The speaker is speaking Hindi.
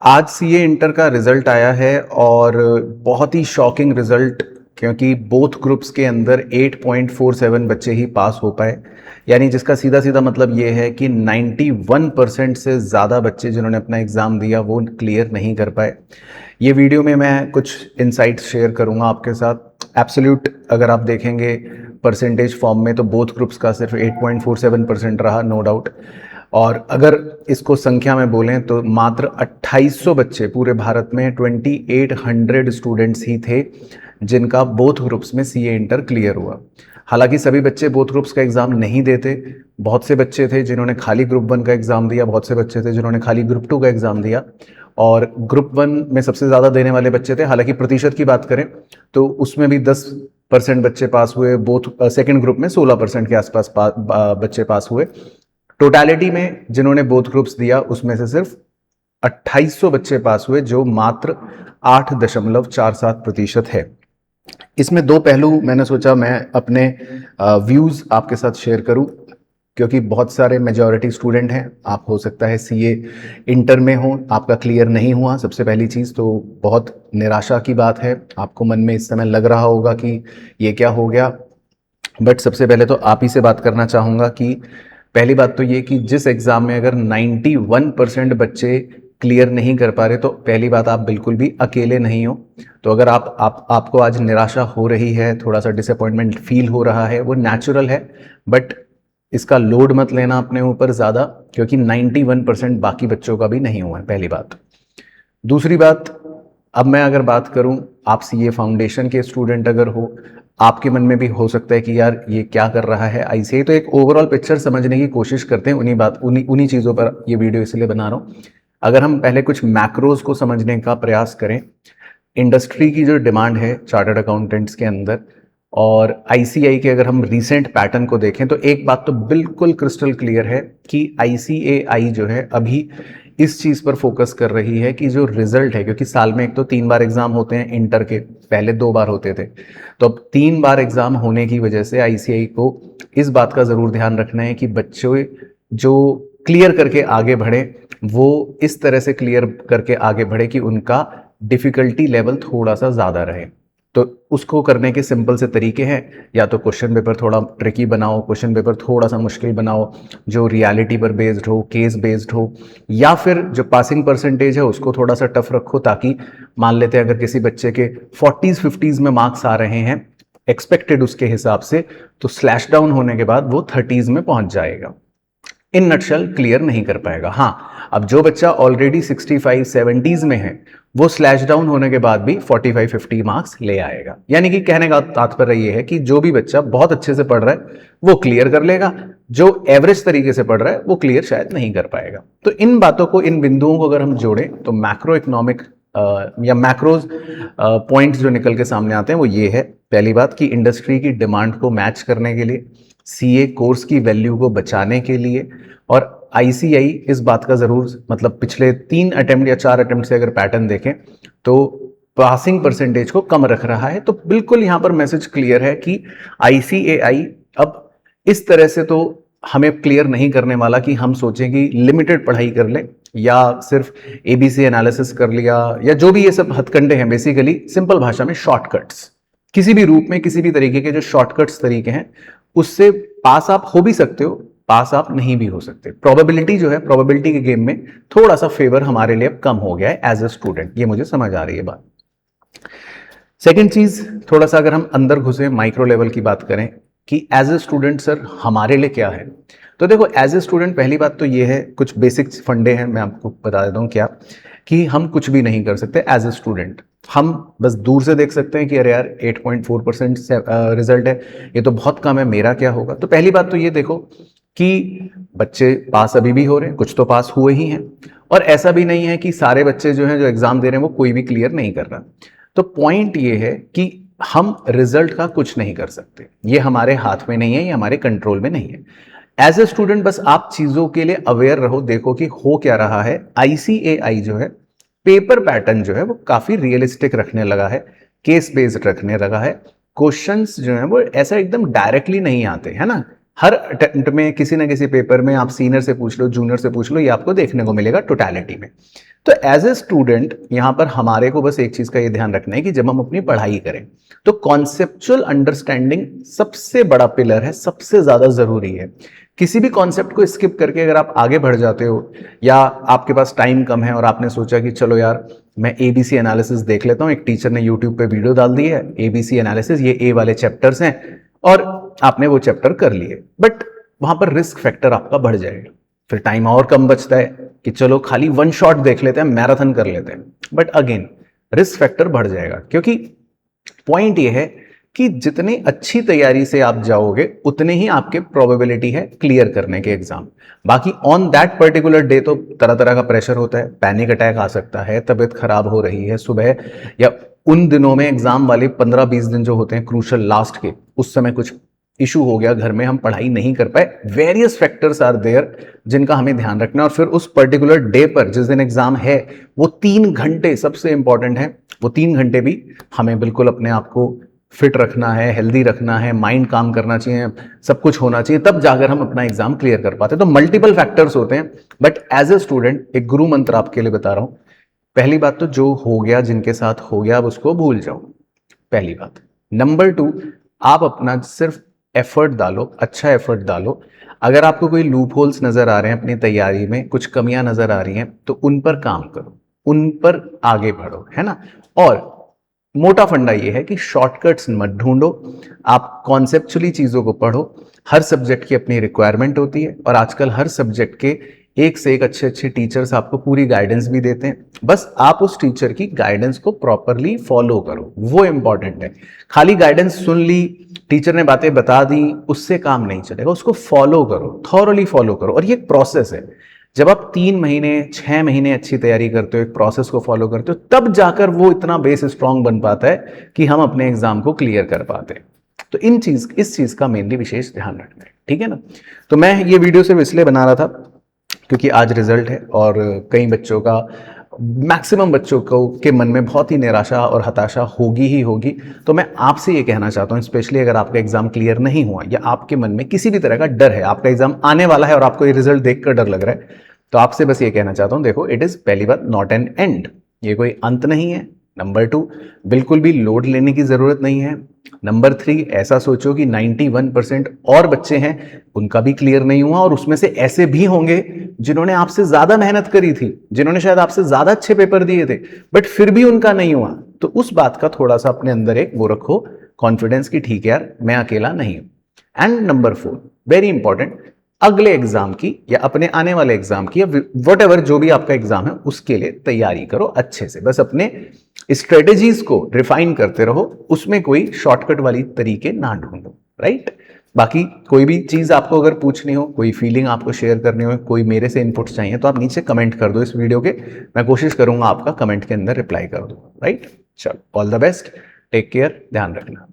आज सीए इंटर का रिजल्ट आया है और बहुत ही शॉकिंग रिजल्ट, क्योंकि बोथ ग्रुप्स के अंदर 8.47 बच्चे ही पास हो पाए। यानी जिसका सीधा सीधा मतलब ये है कि 91% से ज़्यादा बच्चे जिन्होंने अपना एग्ज़ाम दिया वो क्लियर नहीं कर पाए। ये वीडियो में मैं कुछ इनसाइट्स शेयर करूंगा आपके साथ। एब्सोल्यूट अगर आप देखेंगे परसेंटेज फॉर्म में तो बोथ ग्रुप्स का सिर्फ 8.47% रहा, नो डाउट। और अगर इसको संख्या में बोलें तो मात्र 2800 बच्चे पूरे भारत में 2800 स्टूडेंट्स ही थे जिनका बोथ ग्रुप्स में सीए इंटर क्लियर हुआ। हालांकि सभी बच्चे बोथ ग्रुप्स का एग्जाम नहीं देते। बहुत से बच्चे थे जिन्होंने खाली ग्रुप 1 का एग्जाम दिया, बहुत से बच्चे थे जिन्होंने खाली ग्रुप 2 का एग्जाम दिया। और ग्रुप 1 में सबसे ज़्यादा देने वाले बच्चे थे। हालांकि प्रतिशत की बात करें तो उसमें भी 10% बच्चे पास हुए। बोथ सेकेंड ग्रुप में 16% के आसपास बच्चे पास हुए। टोटलिटी में जिन्होंने बोथ ग्रुप्स दिया उसमें से सिर्फ 2800 बच्चे पास हुए, जो मात्र 8.47% है। इसमें दो पहलू मैंने सोचा मैं अपने व्यूज आपके साथ शेयर करूं, क्योंकि बहुत सारे मेजॉरिटी स्टूडेंट हैं। आप हो सकता है सीए इंटर में हो, आपका क्लियर नहीं हुआ। सबसे पहली चीज़ तो बहुत निराशा की बात है, आपको मन में इस समय लग रहा होगा कि ये क्या हो गया। बट सबसे पहले तो आप ही से बात करना चाहूँगा कि पहली बात तो ये कि जिस एग्ज़ाम में अगर 91% बच्चे क्लियर नहीं कर पा रहे तो पहली बात आप बिल्कुल भी अकेले नहीं हो। तो अगर आपको आज निराशा हो रही है, थोड़ा सा डिसअपॉइंटमेंट फील हो रहा है, वो नेचुरल है। बट इसका लोड मत लेना अपने ऊपर ज़्यादा, क्योंकि 91% बाकी बच्चों का भी नहीं हुआ है, पहली बात। दूसरी बात, अब मैं अगर बात करूं, आप सीए फाउंडेशन के स्टूडेंट अगर हो, आपके मन में भी हो सकता है कि यार ये क्या कर रहा है आईसीए। तो एक ओवरऑल पिक्चर समझने की कोशिश करते हैं, उन्हीं चीज़ों पर ये वीडियो इसलिए बना रहा हूँ। अगर हम पहले कुछ मैक्रोज को समझने का प्रयास करें, इंडस्ट्री की जो डिमांड है चार्टर्ड अकाउंटेंट्स के अंदर और आईसीएआई के अगर हम रीसेंट पैटर्न को देखें तो एक बात तो बिल्कुल क्रिस्टल क्लियर है कि आईसीएआई जो है अभी इस चीज़ पर फोकस कर रही है कि जो रिजल्ट है, क्योंकि साल में एक तो 3 बार एग्जाम होते हैं इंटर के, पहले 2 बार होते थे, तो अब 3 बार एग्जाम होने की वजह से आईसीएआई को इस बात का ज़रूर ध्यान रखना है कि बच्चे जो क्लियर करके आगे बढ़े वो इस तरह से क्लियर करके आगे बढ़े कि उनका डिफिकल्टी लेवल थोड़ा सा ज़्यादा रहे। तो उसको करने के सिंपल से तरीके हैं, या तो क्वेश्चन पेपर थोड़ा ट्रिकी बनाओ, क्वेश्चन पेपर थोड़ा सा मुश्किल बनाओ जो रियलिटी पर बेस्ड हो, केस बेस्ड हो, या फिर जो पासिंग परसेंटेज है उसको थोड़ा सा टफ रखो, ताकि मान लेते हैं अगर किसी बच्चे के 40s 50s में मार्क्स आ रहे हैं एक्सपेक्टेड उसके हिसाब से, तो स्लैश डाउन होने के बाद वो 30s में पहुंच जाएगा। इन नटशल क्लियर नहीं कर पाएगा। हाँ, अब जो बच्चा ऑलरेडी 65 70s में है वो स्लैश डाउन होने के बाद भी 45 50 मार्क्स ले आएगा। यानी कि कहने का तात्पर्य ये है कि जो भी बच्चा बहुत अच्छे से पढ़ रहा है वो क्लियर कर लेगा, जो एवरेज तरीके से पढ़ रहा है वो क्लियर शायद नहीं कर पाएगा। तो इन बातों को, इन बिंदुओं को अगर हम जोड़ें तो मैक्रो इकोनॉमिक या मैक्रोज पॉइंट्स जो निकल के सामने आते हैं वो ये है। पहली बात कि इंडस्ट्री की डिमांड को मैच करने के लिए, सीए कोर्स की वैल्यू को बचाने के लिए, और आईसीआई इस बात का जरूर मतलब पिछले 3 अटेम्प्ट या 4 अटेम्प्ट से अगर पैटर्न देखें तो पासिंग परसेंटेज को कम रख रहा है। तो बिल्कुल यहां पर मैसेज क्लियर है कि आईसीएआई अब इस तरह से तो हमें क्लियर नहीं करने वाला कि हम सोचें कि लिमिटेड पढ़ाई कर लें या सिर्फ एबीसी एनालिसिस कर लिया, या जो भी ये सब हथकंडे हैं, बेसिकली सिंपल भाषा में शॉर्टकट्स, किसी भी रूप में किसी भी तरीके के जो शॉर्टकट्स तरीके हैं उससे पास आप हो भी सकते हो, पास आप नहीं भी हो सकते। प्रोबेबिलिटी जो है, प्रोबेबिलिटी के गेम में थोड़ा सा फेवर हमारे लिए अब कम हो गया है एज ए स्टूडेंट, ये मुझे समझ आ रही है बात। सेकेंड चीज, थोड़ा सा अगर हम अंदर घुसे, माइक्रो लेवल की बात करें कि एज ए स्टूडेंट सर हमारे लिए क्या है, तो देखो एज ए स्टूडेंट पहली बात तो ये है, कुछ बेसिक फंडे हैं मैं आपको बता देता हूँ क्या, कि हम कुछ भी नहीं कर सकते एज ए स्टूडेंट। हम बस दूर से देख सकते हैं कि अरे यार 8.4% रिजल्ट है, ये तो बहुत कम है, मेरा क्या होगा। तो पहली बात तो ये देखो कि बच्चे पास अभी भी हो रहे हैं, कुछ तो पास हुए ही हैं, और ऐसा भी नहीं है कि सारे बच्चे जो हैं जो एग्जाम दे रहे हैं वो कोई भी क्लियर नहीं कर रहा। तो पॉइंट ये है कि हम रिजल्ट का कुछ नहीं कर सकते, ये हमारे हाथ में नहीं है, ये हमारे कंट्रोल में नहीं है। एज ए स्टूडेंट बस आप चीजों के लिए अवेयर रहो, देखो कि हो क्या रहा है। आईसीएआई जो है पेपर पैटर्न जो है वो काफी रियलिस्टिक रखने लगा है, केस बेस्ड रखने लगा है। क्वेश्चंस जो है वो ऐसा एकदम डायरेक्टली नहीं आते है ना, हर अटेम्प्ट में किसी ना किसी पेपर में आप सीनियर से पूछ लो, जूनियर से पूछ लो, ये आपको देखने को मिलेगा टोटलिटी में। तो एज ए स्टूडेंट यहां पर हमारे को बस एक चीज का ये ध्यान रखना है कि जब हम अपनी पढ़ाई करें तो कॉन्सेप्चुअल अंडरस्टैंडिंग सबसे बड़ा पिलर है, सबसे ज्यादा जरूरी है। किसी भी कॉन्सेप्ट को स्किप करके अगर आप आगे बढ़ जाते हो या आपके पास टाइम कम है और आपने सोचा कि चलो यार मैं एबीसी एनालिसिस देख लेता हूं, एक टीचर ने यूट्यूब पे वीडियो डाल दी है एबीसी एनालिसिस, ये ए वाले चैप्टर्स हैं, और आपने वो चैप्टर कर लिए, बट वहां पर रिस्क फैक्टर आपका बढ़ जाएगा। फिर टाइम और कम बचता है कि चलो खाली वन शॉट देख लेते हैं, मैराथन कर लेते हैं, बट अगेन रिस्क फैक्टर बढ़ जाएगा। क्योंकि पॉइंट ये है कि जितनी अच्छी तैयारी से आप जाओगे उतने ही आपके प्रोबेबिलिटी है क्लियर करने के एग्जाम। बाकी ऑन दैट पर्टिकुलर डे तो तरह तरह का प्रेशर होता है, पैनिक अटैक आ सकता है, तबीयत खराब हो रही है सुबह, या उन दिनों में एग्जाम वाले 15-20 दिन जो होते हैं क्रूशल लास्ट के, उस समय कुछ इशू हो गया घर में, हम पढ़ाई नहीं कर पाए, वेरियस फैक्टर्स आर देयर जिनका हमें ध्यान रखना है। और फिर उस पर्टिकुलर डे पर जिस दिन एग्जाम है वो 3 घंटे सबसे इंपॉर्टेंट है, वो 3 घंटे भी हमें बिल्कुल अपने आप को फिट रखना है, हेल्दी रखना है, माइंड काम करना चाहिए, सब कुछ होना चाहिए, तब जाकर हम अपना एग्जाम क्लियर कर पाते हैं। तो मल्टीपल फैक्टर्स होते हैं, बट एज ए स्टूडेंट एक गुरु मंत्र आपके लिए बता रहा हूं। पहली बात तो जो हो गया, जिनके साथ हो गया, अब उसको भूल जाओ, पहली बात। नंबर 2, आप अपना सिर्फ एफर्ट डालो, अच्छा एफर्ट डालो। अगर आपको कोई लूप होल्स नजर आ रहे हैं अपनी तैयारी में, कुछ कमियां नजर आ रही हैं, तो उन पर काम करो, उन पर आगे बढ़ो, है ना। और मोटा फंडा ये है कि शॉर्टकट्स मत ढूंढो, आप कॉन्सेप्चुअली चीजों को पढ़ो। हर सब्जेक्ट की अपनी रिक्वायरमेंट होती है और आजकल हर सब्जेक्ट के एक से एक अच्छे अच्छे टीचर्स आपको पूरी गाइडेंस भी देते हैं। बस आप उस टीचर की गाइडेंस को प्रॉपरली फॉलो करो, वो इंपॉर्टेंट है। खाली गाइडेंस सुन ली, टीचर ने बातें बता दी, उससे काम नहीं चलेगा, उसको फॉलो करो, थॉरली फॉलो करो। और ये एक प्रोसेस है, जब आप 3 महीने 6 महीने अच्छी तैयारी करते हो, एक प्रोसेस को फॉलो करते हो, तब जाकर वो इतना बेस स्ट्रांग बन पाता है कि हम अपने एग्जाम को क्लियर कर पाते हैं। तो इस चीज का मेनली विशेष ध्यान रखना है, ठीक है ना। तो मैं ये वीडियो सिर्फ इसलिए बना रहा था क्योंकि आज रिजल्ट है और कई बच्चों का, मैक्सिमम बच्चों को के मन में बहुत ही निराशा और हताशा होगी ही होगी। तो मैं आपसे ये कहना चाहता हूँ, स्पेशली अगर आपका एग्जाम क्लियर नहीं हुआ या आपके मन में किसी भी तरह का डर है, आपका एग्जाम आने वाला है और आपको ये रिजल्ट देखकर डर लग रहा है, तो आपसे बस ये कहना चाहता हूँ, देखो इट इज पहली बात नॉट एन एंड, ये कोई अंत नहीं है। नंबर 2, बिल्कुल भी लोड लेने की जरूरत नहीं है। नंबर 3, ऐसा सोचो कि 91% और बच्चे हैं उनका भी क्लियर नहीं हुआ, और उसमें से ऐसे भी होंगे जिन्होंने आपसे ज्यादा मेहनत करी थी, जिन्होंने शायद आपसे ज्यादा अच्छे पेपर दिए थे, बट फिर भी उनका नहीं हुआ। तो उस बात का थोड़ा सा अपने अंदर एक वो रखो, कॉन्फिडेंस की, ठीक है यार मैं अकेला नहीं हूं। एंड नंबर 4, वेरी इंपॉर्टेंट, अगले एग्जाम की या अपने आने वाले एग्जाम की या वट एवर जो भी आपका एग्जाम है उसके लिए तैयारी करो अच्छे से। बस अपने स्ट्रेटेजीज को रिफाइन करते रहो, उसमें कोई शॉर्टकट वाली तरीके ना ढूंढो, राइट। बाकी कोई भी चीज आपको अगर पूछनी हो, कोई फीलिंग आपको शेयर करनी हो, कोई मेरे से इनपुट्स चाहिए, तो आप नीचे कमेंट कर दो इस वीडियो के, मैं कोशिश करूंगा आपका कमेंट के अंदर रिप्लाई कर दूं, राइट। चलो, all the best, take care, ध्यान रखना।